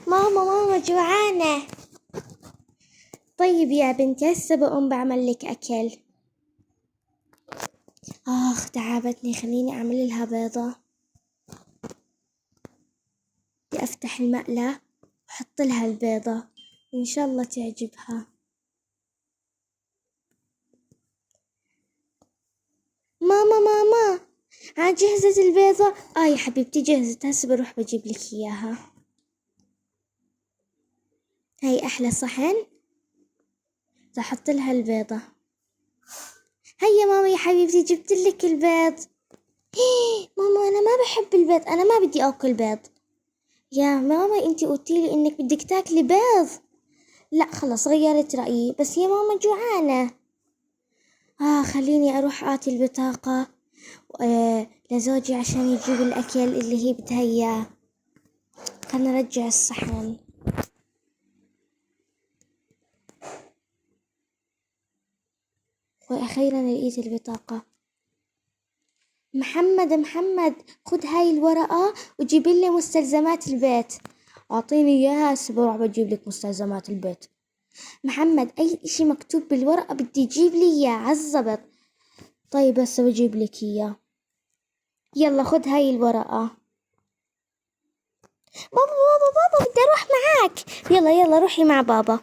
ماما جوعانة. طيب يا بنتي هسه بقوم بعمل لك أكل. تعبتني، خليني أعمل لها بيضة. بدي أفتح المقلة وأحط لها البيضة، إن شاء الله تعجبها. ماما جهزت البيضة؟ يا حبيبتي جهزت، هسه بروح بجيب لك إياها. هاي أحلى صحن، أحط لها البيضة. هيا ماما يا حبيبتي جبت لك البيض. ماما أنا ما بحب البيض، أنا ما بدي أكل بيض. يا ماما أنتي قلتيلي إنك بدك تاكلي بيض. لا خلاص غيرت رأيي، بس يا ماما جوعانة. خليني أروح آتي البطاقة لزوجي عشان يجيب الأكل اللي هي بدها إياه. خلنا نرجع الصحن. وأخيرا لقيت البطاقة. محمد خد هاي الورقة وجيب لي مستلزمات البيت. أعطيني إياها هسه بروح بجيب لك مستلزمات البيت. محمد أي إشي مكتوب بالورقة بدي تجيب لي إياه عالضبط. طيب هسه بجيب لك إياه. يلا خد هاي الورقة. بابا بدي أروح معاك. يلا روحي مع بابا.